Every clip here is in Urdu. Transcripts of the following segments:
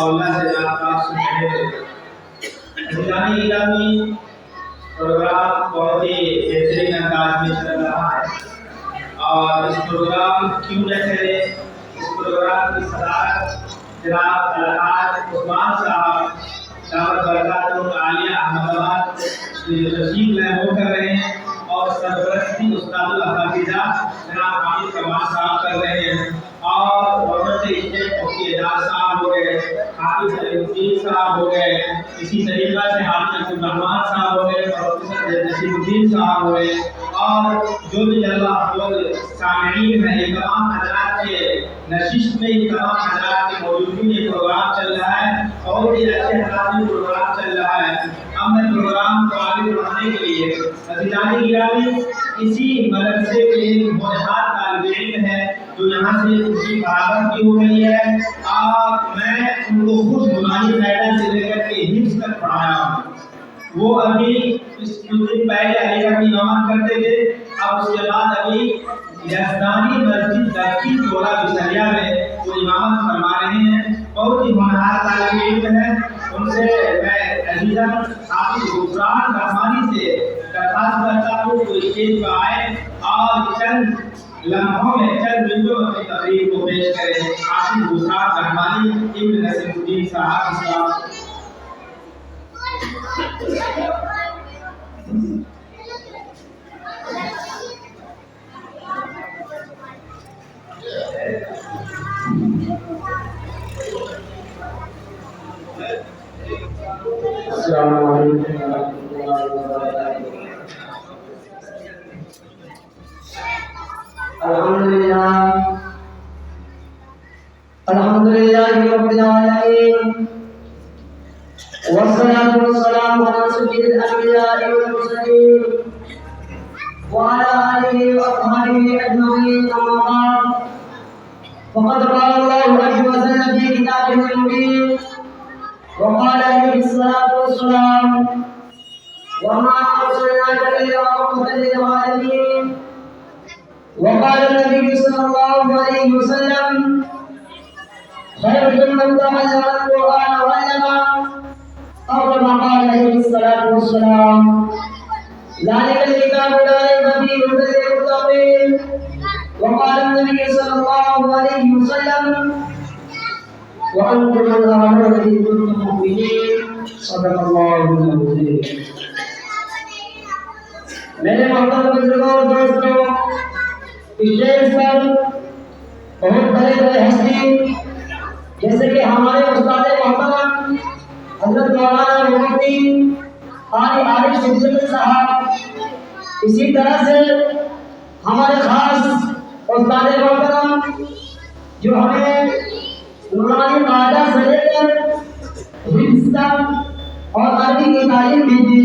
اور اللہ سے ذات سے رہے۔ عزیزانی گرامی، پروگرام بہت ہی بہترین انداز میں چل رہا ہے اور اس پروگرام کیوں نہ چلے، اس پروگرام کی صدارت جناب الحاج عثمان صاحب دعوت برکاتہ عالیہ احمد آباد تشریف لائے ہو کر رہے ہیں اور سرپرستی استاد الحافظہ جناب حامد کمال صاحب کر رہے ہیں اور گورنمنٹ اسٹیٹ مفتی اعجاز صاحب ہو گئے، حافظ علی الدین صاحب ہو گئے، اسی طریقہ سے حافظ عبدالرحمان صاحب ہو گئے، پروفیسر نصیر الدین صاحب ہو گئے اور جو بھی جلوہ افروز سامعین ہیں، یہ تمام حضرات کے نشست میں یہ تمام حضرات کی موجودگی میں یہ پروگرام چل رہا ہے اور یہ اچھے حالات میں پروگرام چل رہا ہے۔ ہم نے پروگرام کو آگے بڑھانے کے لیے عزیزانی گرامی اسی مدرسے کے ایک ہونہار طالب علم ہے جو یہاں سے ان کی برابر کی ہو گئی ہے اور میں ان کو خود نورانی قاعدہ سے لے کر کے حفظ تک پڑھایا ہوں۔ وہ ابھی کچھ دن پہلے علی گڑھ میں امامت کرتے تھے، اب اس کے بعد ابھی یزدانی مسجد درکی ٹولہ بسریا میں وہ امامت فرما رہے ہیں۔ بہت ہی ہونہار طالب علم ہے، ان سے میں عزیزاً حافظ غفران رحمانی سے درخواست کرتا ہوں کہ اسٹیج پر آئے اور چند لمحوں میں چند منٹوں میں اپنی تقریر کو پیش کریں۔ حافظ غفران رحمانی ابن نصیر الدین صاحب صاحب۔ السلام علیکم ورحمۃ اللہ وبرکاتہ۔ الحمدللہ رب العالمین والصلاة والسلام علی سید الانبیاء والمرسلین وعلی آلہ واصحابہ اجمعین، اما بعد فقد قال اللہ عز وجل فی کتابہ المبین وقال عليه الصلاة والسلام وما أرسلناك إلا رحمة للعالمين، وقال النبي صلى الله عليه وسلم خيركم من تعلم القرآن وعلمه أو كما قال عليه الصلاة والسلام ذلك الكتاب لا ريب فيه هدى للمتقين، وقال النبي صلى الله عليه وسلم وأنتم الأعلون إن كنتم مؤمنين، صدق الله العظيم۔ میرے محترم بزرگوں اور دوستوں، اسٹیج پر بہت بڑے بڑے ہستی جیسے کہ ہمارے استاد محترم حضرت مولانا مفتی قاری عارف صدیقی صاحب، اسی طرح سے ہمارے خاص استاد محترم جو ہمیں نورانی قاعدہ سے لے کر حفظ اور عربی کی تعلیم دی تھی،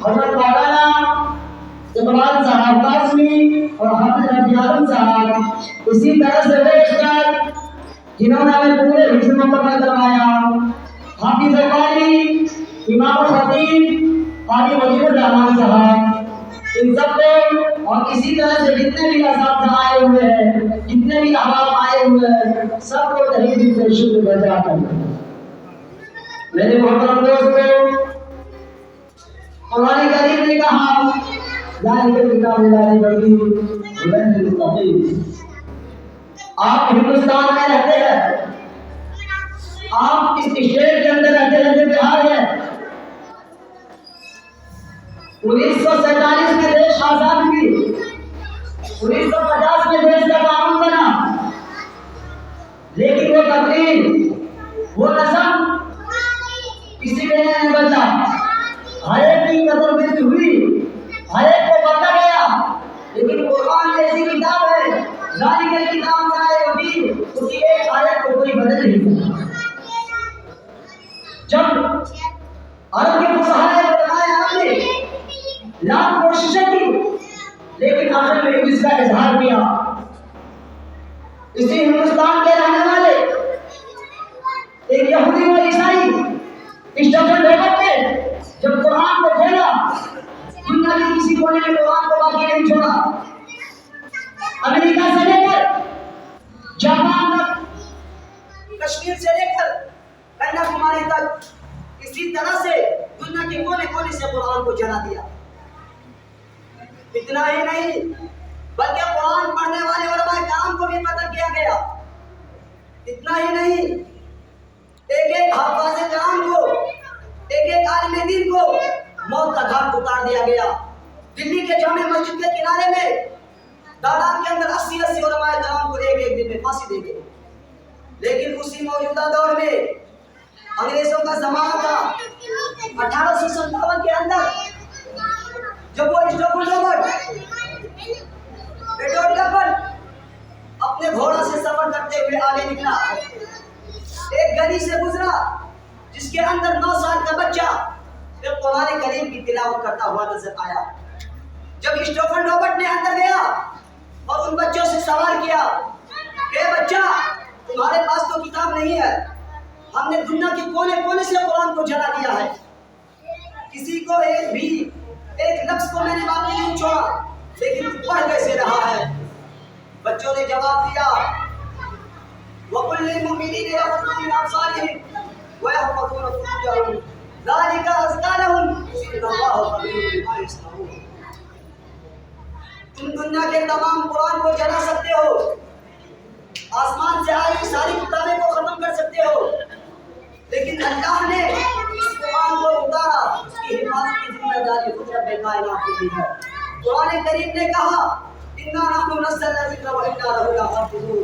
حضرت مولانا اقبال صاحب قاسمی اور حافظ رفیع عالم صاحب، اسی طرح سے وہ استاد جنہوں نے ہمیں پورے حفظ مکمل کروایا، حافظ قاری امام الخطیب قاری وجیب الرحمان صاحب، ان سب کو اور اسی طرح سے جتنے بھی اساتذہ آئے ہوئے ہیں، جتنے بھی احباب آئے ہوئے ہیں، سب کو تہہ دل سے شکر بجا کرتا ہوں۔ میرے محترم دوستوں، قرآن کریم نے کہا ذالک الکتاب لا ریب فیہ ھدی للمتقین۔ آپ ہندوستان میں رہتے ہیں، آپ اس اسٹیٹ کے اندر رہتے ہیں جو بہار ہے۔ 1947 میں دیش آزاد ہوئی، 1950 میں دیش کا قانون بنا، لیکن وہ تقریر وہ رسم کسی نے نہیں بدلا۔ ہر ایک کی قدر ملتی ہوئی، ہر ایک کو بدلا گیا، لیکن قرآن ایسی کتاب ہے ذالک الکتاب لا ریب فیہ، اس کی ایک آیت کو کوئی بدل نہیں سکتا۔ جب عرب کے فصحاء نے بتایا آپ نے لاکھ کوششیں کی لیکن آخر میں اس کا اظہار کیا۔ اسی ہندوستان کے رہنے والے ایک یہودی و عیسائی اسٹیفن ڈوبر نے جب قرآن کو کھولا، دنیا کے کسی کونے میں قرآن کو باقی نہیں چھوڑا۔ امریکہ سے لے کر جاپان تک، کشمیر سے لے کر بیماری تک اسی طرح سے دنیا کے کونے کونے سے قرآن کو جلا دیا۔ اتنا ہی نہیں بلکہ قرآن پڑھنے والے علماء کرام کو بھی قتل کیا گیا۔ اتنا ہی نہیں ایک ایک حافظ کرام کو، ایک ایک عالم دین کو موت کا گھاٹ اتار دیا گیا۔ دلی کے جامع مسجد کے کنارے میں دادان کے اندر 80 علماء کرام کو ایک ایک دن میں پھانسی دے گئی۔ لیکن اسی موجودہ دور میں انگریزوں کا زمانہ تھا 1857 کے اندر، جب وہ اپنے گھوڑا سے سفر کرتے ہوئے آگے نکلا، ایک گلی سے گزرا جس کے اندر 9 سال کا بچہ ایک قرآن کریم کی تلاوت کرتا ہوا نظر آیا۔ جب اسٹوفن رابرٹ نے اندر گیا اور ان بچوں سے سوال کیا کہ بچہ تمہارے پاس تو کتاب نہیں ہے، ہم نے دنیا کے کونے کونے سے قرآن کو جلا دیا ہے، کسی کو ایک لفظ کو میں نے باقی نہیں چھوڑا، لیکن پڑھ کیسے رہا ہے؟ بچوں نے جواب دیا وَقُلْ لِلْمُؤْمِنِينَ يَغُضُّوا مِنْ أَبْصَارِهِمْ وَيَحْفَظُوا فُرُوجَهُمْ ذَلِكَ أَزْكَىٰ لَهُمْ إِنَّ اللَّهَ خَبِيرٌ بِمَا يَصْنَعُونَ۔ تم دنیا کے تمام قرآن کو جلا سکتے ہو، آسمان سے آئی ساری کتابیں کو ختم کر سکتے ہو، لیکن اللہ نے اس قرآن کو اتارا، اس کی حفاظت کی ذمہ داری خود رب کائنات کی دی ہے۔ قرآن کریم نے کہا اِنَّا نَحْنُ نَزَّلْنَا الذِّکْرَ وَإِنَّا لَهُ لَحَافِظُونَ۔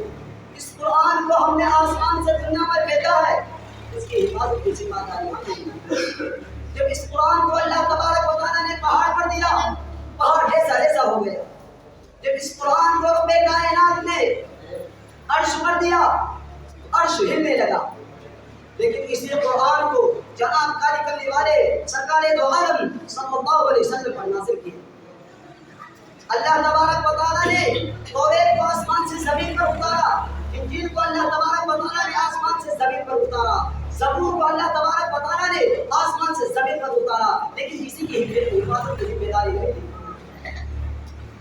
اس قرآن کو ہم نے آسمان سے دنیا میں بھیجا ہے، اس کی حفاظت کی ذمہ داری ہم نے دی۔ جب اس قرآن کو اللہ تبارک و تعالیٰ نے پہاڑ پر دیا، پہاڑ جیسا جیسا ہو گیا۔ جب اس قرآن کو رب کائنات نے عرش پر دیا، عرش ہلنے لگا۔ لیکن اسی قرآن کو جناب کاری کرنے والے سرکار دو عالم صلی اللہ علیہ وسلم پر نازل کیا۔ اللہ تبارک و تعالیٰ نے توریت کو آسمان سے زمین پر اتارا، انجیل کو اللہ تبارک و تعالیٰ نے آسمان سے زمین پر اتارا، زبور کو اللہ تبارک و تعالیٰ نے آسمان سے زمین پر اتارا، لیکن کسی کی حفاظت کی ذمہ داری نہیں لی۔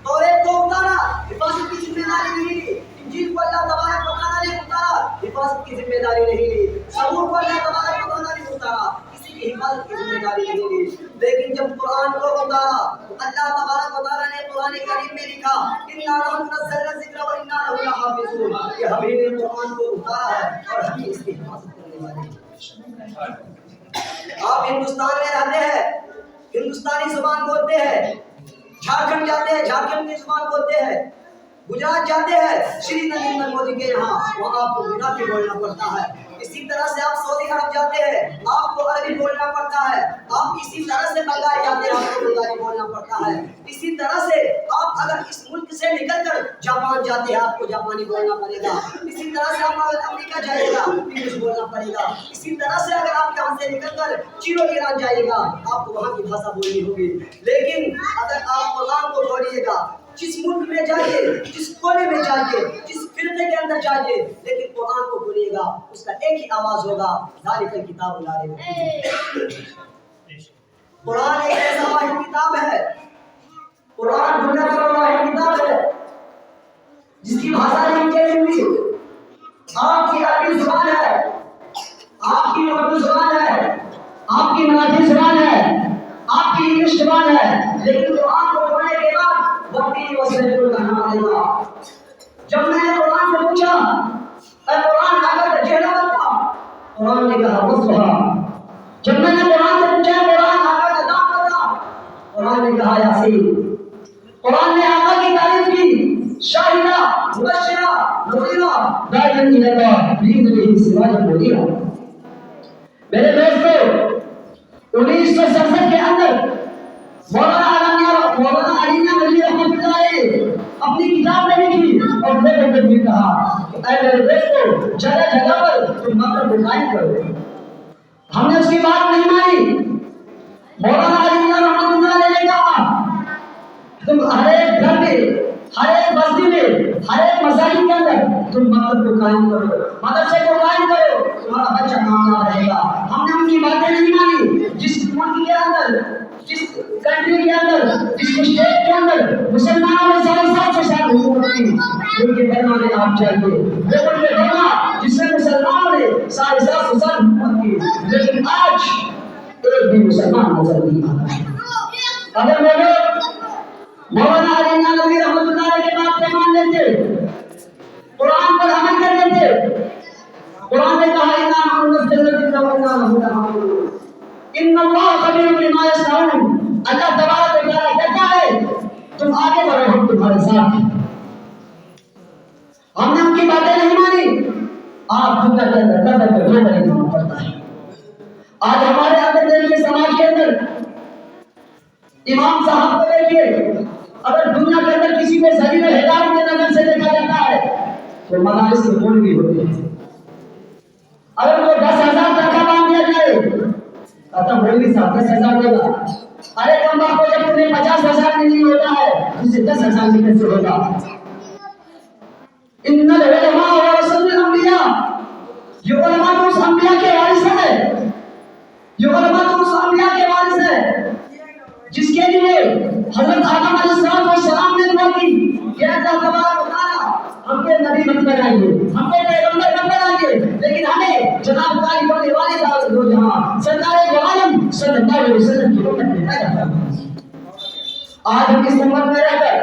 توریت کو اتارا، حفاظت کی ذمہ داری نہیں لی۔ انجیل کو اللہ تبارک و تعالیٰ نے اتارا، حفاظت کی ذمہ داری نہیں لی۔ زبور کو اللہ تبارک و تعالیٰ نے اتارا، کسی کی حفاظت کی ذمہ داری نہیں لی۔ لیکن جب قرآن کو اتارا، اللہ تبارک و تعالیٰ نے قرآن کریم میں لکھا اِنَّا نَحْنُ نَزَّلْنَا الذِّکْرَ وَإِنَّا لَهُ لَحَافِظُونَ، کہ ہم نے قرآن کو اتارا ہے اور ہم اس کی حفاظت کرنے والے ہیں۔ آپ ہندوستان میں رہتے ہیں، ہندوستانی زبان بولتے ہیں، جھارکھنڈ جاتے ہیں جھارکھنڈ کی زبان بولتے ہیں، گجرات جاتے ہیں شری نریندر مودی کے یہاں، وہاں آپ کو گجراتی بولنا پڑتا ہے۔ اسی طرح سے آپ سعودی عرب جاتے ہیں، آپ کو عربی بولنا پڑتا ہے۔ آپ اسی طرح سے بنگال جاتے ہیں، آپ کو بنگالی بولنا پڑتا ہے۔ اسی طرح سے آپ اگر اس ملک سے نکل کر جاپان جاتے ہیں، آپ کو جاپانی بولنا پڑے گا۔ اسی طرح سے آپ اگر امریکہ جائے گا، انگلش بولنا پڑے گا۔ اسی طرح سے اگر آپ یہاں سے نکل کر چیرو ایران جائے گا، آپ کو وہاں کی بھاشا بولنی ہوگی۔ لیکن اگر آپ قرآن کو بولیے گا، جس ملک میں جائیے، جس کونے میں جائیے، جس فرقے کے اندر جائیے، لیکن قرآن کو بولیے گا، اس کا ایک ہی آواز ہوگا ذالک الکتاب لا ریب فیہ۔ قرآن ایک ایسا واحد کتاب ہے، قرآن دنیا کا واحد کتاب ہے جس کی بھاشا نہیں چینج ہوئی۔ آپ کی عربی زبان ہے، آپ کی اردو زبان ہے، آپ کی مراٹھی زبان ہے، آپ کی انگلش زبان ہے، لیکن قرآن کو پڑھنے کے بعد وقتی وسیلے کو کہنا پڑے گا۔ جب میں نے قرآن سے پوچھا اے قرآن اگر چہرہ بتا، قرآن نے کہا وصفہ۔ جب میں نے قرآن سے پوچھا قرآن اگر نام بتا، قرآن نے کہا یاسین۔ قرآن نے آقا کی تعریف کی، شاہدہ مبشرہ نذیرہ داعیٰ الی اللہ بإذن اللہ سراجا منیرا۔ میرے دوستو 1967 کے اندر مولانا علی ندوی رحمۃ اللہ علیہ اپنی کتاب میں لکھی اور لوگوں کو بھی کہا کہ اے میرے دوستو جگہ جگہ پر تم مقر کو قائم کرو۔ ہم نے اس کی بات نہیں مانی۔ مولانا علی رحمۃ اللہ علیہ نے کہا تم ہر ایک گھر میں، ہر ایک بستی میں، ہر ایک مساجد کے اندر تم مقر کو قائم کرو، مدرسے کو قائم کرو، تمہارا بچہ کامیاب رہے گا۔ ہم نے ان کی باتیں نہیں مانی۔ جس ملک کے اندر، جس کنٹری کے اندر، جس اسٹیٹ کے اندر مسلمانوں نے 7.5 سال حکومت کی، ان کے برما میں آپ چاہیے۔ وہ ان کے برما جس میں مسلمانوں نے 7.5 سال حکومت کی، کبھی مسلمان نظر نہیں آتا ہے۔ اگر وہ لوگ مولانا علی نانوی رحمۃ اللہ علیہ کے بات کو مان لیتے، قرآن پر عمل کر لیتے، قرآن نے کہا ان اللہ خبیر بما یصنعون، اللہ تبارک و تعالیٰ کہتا ہے تم آگے بڑھو ہم تمہارے ساتھ ہیں۔ ہم نے ان کی باتیں نہیں مانی، آپ خود کا دفتر پہ جو نہیں ہونا پڑتا ہے۔ آج ہمارے اندر دیکھیے سماج کے اندر امام صاحب کو دیکھیے، اگر دنیا کے اندر کسی کو ذریعہ ہدایت کے نظر سے دیکھا جاتا ہے تو مدارس میں کون بھی ہوتے ہیں۔ اگر وہ 10,000 تنخواہ مانگ دیا جائے کہتا مولوی صاحب 10,000 دے گا، ارے کم وقت کو جب تمہیں 50,000 نہیں ہوتا ہے اسے 10,000 میں کیسے ہوگا؟ ان العلماء ورثۃ الانبیاء، یہ علماء تو اس انبیاء کے وارث ہیں، یہ علماء تو اس انبیاء کے وارث ہیں جس کے لیے حضرت آدم علیہ السلام نے دعا کی کہ اللہ تبارک و تعالیٰ ہم کو نبی مت بنائیے، ہم کو پیغمبر مت بنائیے، لیکن ہمیں جناب کاری کرنے والے دعوت دو جہاں سرکار دو عالم صلی اللہ علیہ وسلم کی امت میں پیدا کرنا۔ آج ہم اس امت میں رہ کر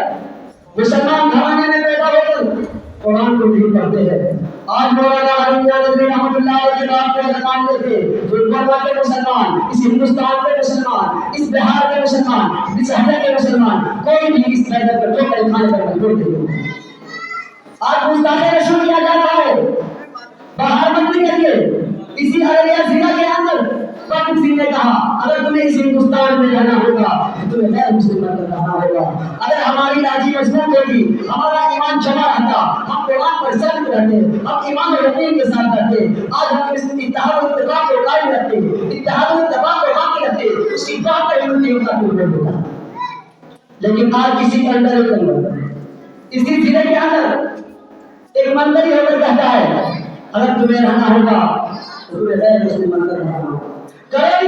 مسلمان گھرانے میں پیدا ہو کر قرآن کو نہیں پڑھتے ہیں۔ آج مولانا علی نانوی رحمۃ اللہ علیہ کے بات کو اگر مان لیتے تو گوا کے مسلمان، اس ہندوستان کے مسلمان، اس بہار کے مسلمان، اس ہریانہ کے مسلمان کوئی بھی اس پیدا کر جو کھانے پر مجبور نہیں۔ آج گستاخی رسول کیا جا رہا ہے باہر منتری کے لیے، اسی ارریہ ضلع کے اندر پاک سنگھ نے کہا اگر تمہیں اس ہندوستان میں رہنا ہوگا تو تمہیں غیر مسلم بن کر رہنا ہوگا۔ اگر ہماری راضی مضبوط ہوگی، ہمارا ایمان جمع رہتا، ہم قرآن پر ثابت رہتے، ہم ایمان و یقین کے ساتھ رہتے، آج ہم اس اتحاد و اتفاق کو قائم رکھتے، اتحاد و اتفاق کو باقی رکھتے، اس کی بات پر نہیں ہوتا کوئی ہوتا۔ لیکن آج کسی کا اندر ایک اندر اسی ضلع کے اندر ایک منتری ہو کر کہتا ہے اگر تمہیں رہنا ہوگا تو تمہیں غیر مسلم بن کر رہنا ہوگا۔ کرے بھی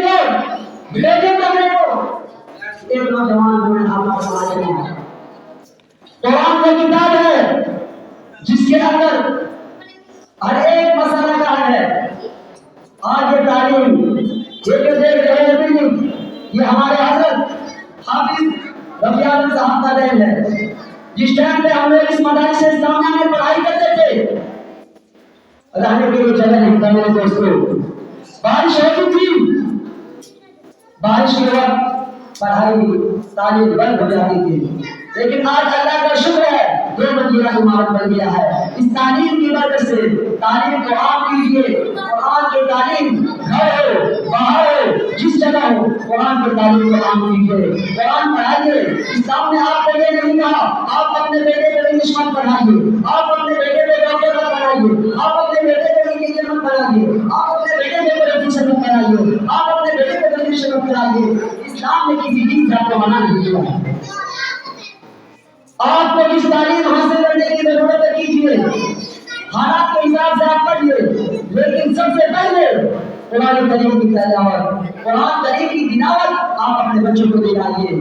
بھیجے کرنے کو ایک نوجوان ہمیں آپ سماج میں قرآن کی کتاب ہے جس کے اندر ہر ایک مسئلہ کا ہے۔ آج یہ تعلیم یہ جو دیکھ رہے ہیں یہ ہمارے حضرت حافظ رفیع احمد صاحب کا دین ہے۔ جس ٹائم پہ ہم لوگ اس مدارس اسلامیہ میں پڑھائی کرتے تھے رہنے کے لیے جگہ نہیں تھا میرے دوستوں، بارش ہوتی تھی، بارش کے وقت پڑھائی تعلیم بند ہو جاتی تھی، لیکن آج اللہ کا شکر ہے 2 منزلہ عمارت بن گیا ہے۔ اس تعلیم کی وجہ سے تعلیم کو عام کیجیے، قرآن کی تعلیم گھر ہو باہر ہو جس جگہ ہو قرآن کی تعلیم کو عام کیجیے، قرآن پڑھائیے۔ اسلام نے آپ کو یہ نہیں کہا آپ اپنے بیٹے کو انگلش مت پڑھائیے، آپ اپنے بیٹے کو ڈاکٹر مت بنائیے، آپ اپنے بیٹے کو انجینئر مت بنائیے، آپ اپنے بیٹے کو پروفیسر مت بنائیے، آپ اپنے بیٹے کو ٹیکنیشین مت بنائیے۔ اسلام نے کسی چیز سے آپ کو منع نہیں کیا ہے۔ آپ کو کس تعلیم حاصل کرنے کی ضرورت ہے کیجیے، حالات کے حساب سے آپ پڑھیے، لیکن سب سے پہلے قرآن کریم کی تلاوت، قرآن کریم کی تلاوت آپ اپنے بچوں کو دلائیے۔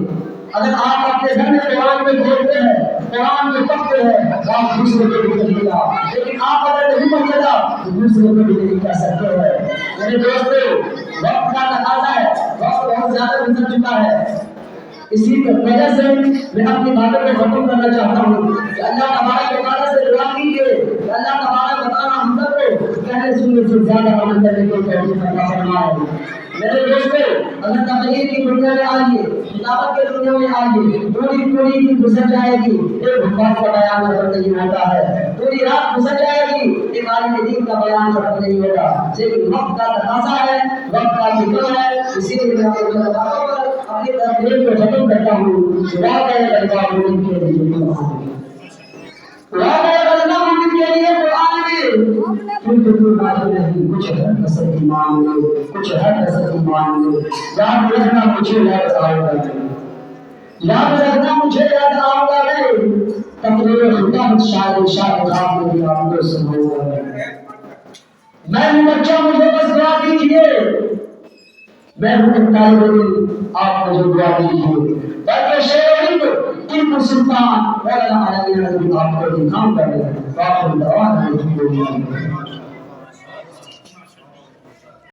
اگر آپ اپنے گھر میں قرآن میں کھولتے ہیں، قرآن میں پڑھتے ہیں تو آپ دوسرے کو بھی کر دیا، لیکن آپ اگر نہیں پڑھتے گا تو دوسرے کو بھی نہیں کر سکتے ہیں۔ میرے دوستو وقت کا تقاضا ہے، وقت بہت زیادہ گزر چکا ہے، اسی وجہ سے میں اپنی باتوں کو ختم کرنا چاہتا ہوں کہ اللہ تبارک و تعالیٰ سے دعا کیجیے کہ اللہ تبارک و تعالیٰ ہم سب کو کہنے سننے سے زیادہ عمل کرنے کو توفیق عطا فرمائے۔ میرے دوستو اگر تقریر کی دنیا میں آئیے، تلاوت کی دنیا میں آئیے، پوری دن گزر جائے گی، ایک حفاظ کا بیان ختم نہیں ہوتا ہے، پوری رات گزر جائے گی، ایک عالم دین کا بیان ختم نہیں ہوگا، لیکن وقت کا تقاضا ہے، وقت کا نکل ہے، اسی لیے میں آپ کو اپنی تقریر کو ختم کرتا ہوں۔ وعدہ اللہ مومن کے لیے وعدہ اللہ مومن کے لیے قرآن میں کوئی بات نہیں، کچھ ہے کسر ایمان میں، کچھ ہے کسر ایمان میں، یاد رکھنا مجھے یاد آئے گا، یاد رکھنا مجھے یاد آئے گا، تقریر خدا شاید خواب میں آپ کو سناؤں گا۔ میں ہوں بچہ مجھے بس دعا کیجیے، میں ہوں طالب علم آپ مجھے دعا کیجیے، بلکہ شیخ ٹیپو سلطان مولانا علی نانوی آپ کو انعام کر دیں۔